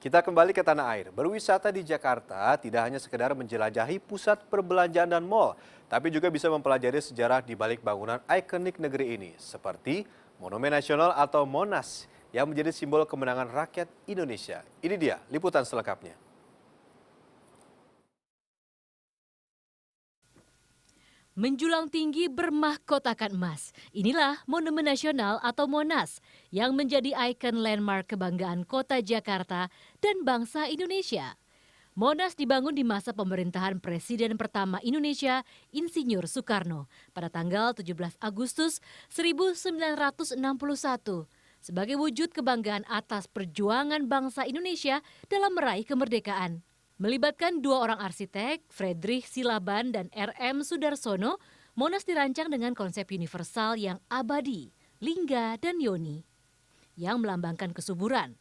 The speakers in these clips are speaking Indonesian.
Kita kembali ke tanah air. Berwisata di Jakarta tidak hanya sekedar menjelajahi pusat perbelanjaan dan mal, tapi juga bisa mempelajari sejarah di balik bangunan ikonik negeri ini, seperti Monumen Nasional atau Monas yang menjadi simbol kemenangan rakyat Indonesia. Ini dia liputan selengkapnya. Menjulang tinggi bermahkotakan emas. Inilah Monumen Nasional atau Monas yang menjadi ikon landmark kebanggaan kota Jakarta dan bangsa Indonesia. Monas dibangun di masa pemerintahan Presiden pertama Indonesia, Insinyur Soekarno, pada tanggal 17 Agustus 1961 sebagai wujud kebanggaan atas perjuangan bangsa Indonesia dalam meraih kemerdekaan. Melibatkan dua orang arsitek, Friedrich Silaban dan R.M. Sudarsono, Monas dirancang dengan konsep universal yang abadi, lingga dan yoni, yang melambangkan kesuburan.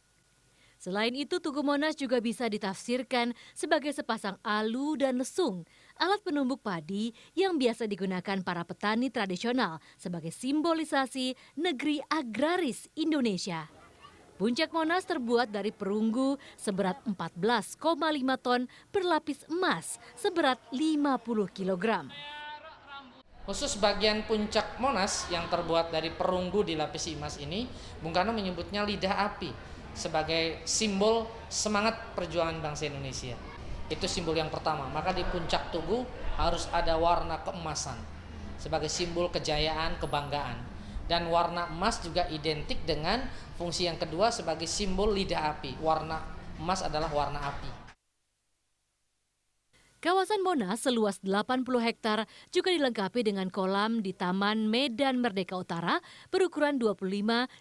Selain itu, Tugu Monas juga bisa ditafsirkan sebagai sepasang alu dan lesung, alat penumbuk padi yang biasa digunakan para petani tradisional sebagai simbolisasi negeri agraris Indonesia. Puncak Monas terbuat dari perunggu seberat 14,5 ton berlapis emas seberat 50 kg. Khusus bagian puncak Monas yang terbuat dari perunggu dilapisi emas ini, Bung Karno menyebutnya lidah api sebagai simbol semangat perjuangan bangsa Indonesia. Itu simbol yang pertama. Maka di puncak tugu harus ada warna keemasan sebagai simbol kejayaan, kebanggaan. Dan warna emas juga identik dengan fungsi yang kedua sebagai simbol lidah api. Warna emas adalah warna api. Kawasan Monas seluas 80 hektar juga dilengkapi dengan kolam di Taman Medan Merdeka Utara berukuran 25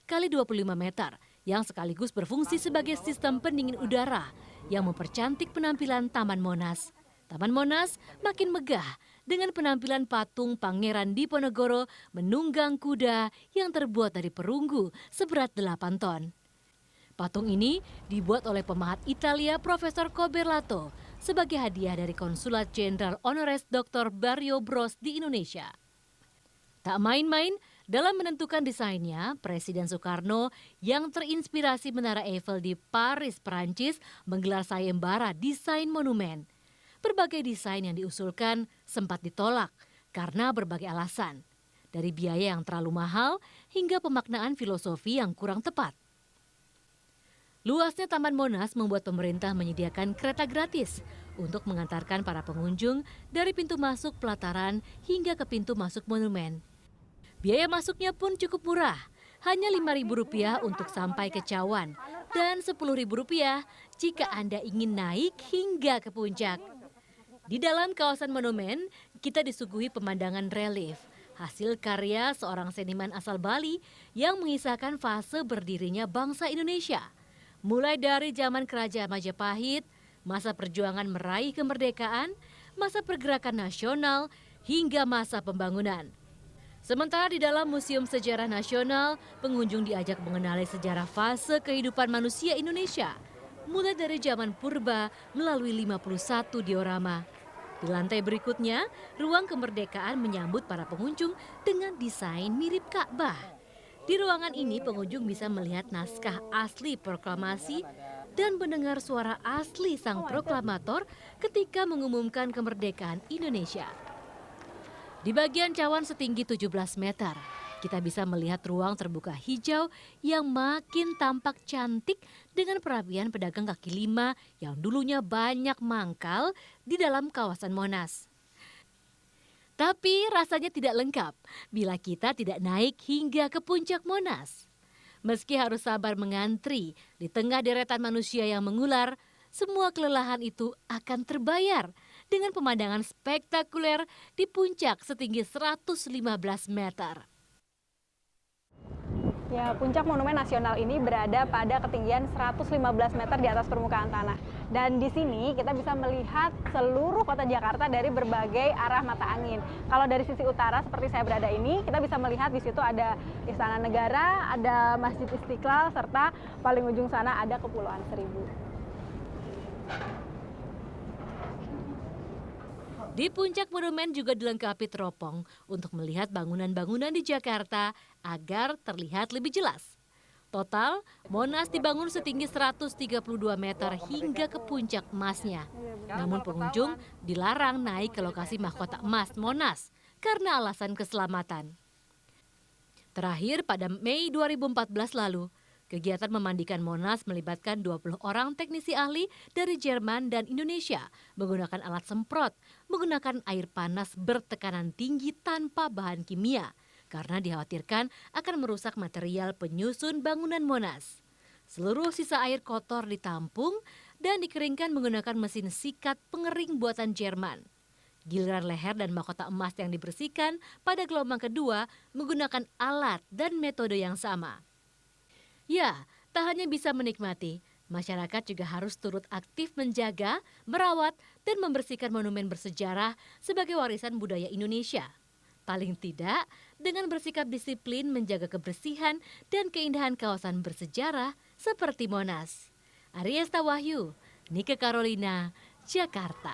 x 25 meter yang sekaligus berfungsi sebagai sistem pendingin udara yang mempercantik penampilan Taman Monas. Taman Monas makin megah dengan penampilan patung Pangeran Diponegoro menunggang kuda yang terbuat dari perunggu seberat 8 ton. Patung ini dibuat oleh pemahat Italia Profesor Coberlato sebagai hadiah dari Konsulat Jenderal Honoris Dr. Barrio Bros di Indonesia. Tak main-main dalam menentukan desainnya, Presiden Soekarno yang terinspirasi Menara Eiffel di Paris, Perancis menggelar sayembara desain monumen. Berbagai desain yang diusulkan sempat ditolak karena berbagai alasan, dari biaya yang terlalu mahal hingga pemaknaan filosofi yang kurang tepat. Luasnya Taman Monas membuat pemerintah menyediakan kereta gratis untuk mengantarkan para pengunjung dari pintu masuk pelataran hingga ke pintu masuk monumen. Biaya masuknya pun cukup murah, hanya Rp5.000 untuk sampai ke cawan dan Rp10.000 jika Anda ingin naik hingga ke puncak. Di dalam kawasan monumen, kita disuguhi pemandangan relief, hasil karya seorang seniman asal Bali yang mengisahkan fase berdirinya bangsa Indonesia. Mulai dari zaman Kerajaan Majapahit, masa perjuangan meraih kemerdekaan, masa pergerakan nasional, hingga masa pembangunan. Sementara di dalam Museum Sejarah Nasional, pengunjung diajak mengenali sejarah fase kehidupan manusia Indonesia, mulai dari zaman purba melalui 51 diorama. Di lantai berikutnya, ruang kemerdekaan menyambut para pengunjung dengan desain mirip Ka'bah. Di ruangan ini pengunjung bisa melihat naskah asli proklamasi dan mendengar suara asli sang proklamator ketika mengumumkan kemerdekaan Indonesia. Di bagian cawan setinggi 17 meter, kita bisa melihat ruang terbuka hijau yang makin tampak cantik dengan perapian pedagang kaki lima yang dulunya banyak mangkal di dalam kawasan Monas. Tapi rasanya tidak lengkap bila kita tidak naik hingga ke puncak Monas. Meski harus sabar mengantri di tengah deretan manusia yang mengular, semua kelelahan itu akan terbayar dengan pemandangan spektakuler di puncak setinggi 115 meter. Ya, puncak Monumen Nasional ini berada pada ketinggian 115 meter di atas permukaan tanah. Dan di sini kita bisa melihat seluruh kota Jakarta dari berbagai arah mata angin. Kalau dari sisi utara seperti saya berada ini, kita bisa melihat di situ ada Istana Negara, ada Masjid Istiqlal, serta paling ujung sana ada Kepulauan Seribu. Di puncak monumen juga dilengkapi teropong untuk melihat bangunan-bangunan di Jakarta agar terlihat lebih jelas. Total, Monas dibangun setinggi 132 meter hingga ke puncak emasnya. Namun pengunjung dilarang naik ke lokasi mahkota emas Monas karena alasan keselamatan. Terakhir pada Mei 2014 lalu, kegiatan memandikan Monas melibatkan 20 orang teknisi ahli dari Jerman dan Indonesia menggunakan alat semprot, menggunakan air panas bertekanan tinggi tanpa bahan kimia karena dikhawatirkan akan merusak material penyusun bangunan Monas. Seluruh sisa air kotor ditampung dan dikeringkan menggunakan mesin sikat pengering buatan Jerman. Giliran leher dan mahkota emas yang dibersihkan pada gelombang kedua menggunakan alat dan metode yang sama. Ya, tak hanya bisa menikmati, masyarakat juga harus turut aktif menjaga, merawat, dan membersihkan monumen bersejarah sebagai warisan budaya Indonesia. Paling tidak, dengan bersikap disiplin menjaga kebersihan dan keindahan kawasan bersejarah seperti Monas. Aryesta Wahyu, Nike Carolina, Jakarta.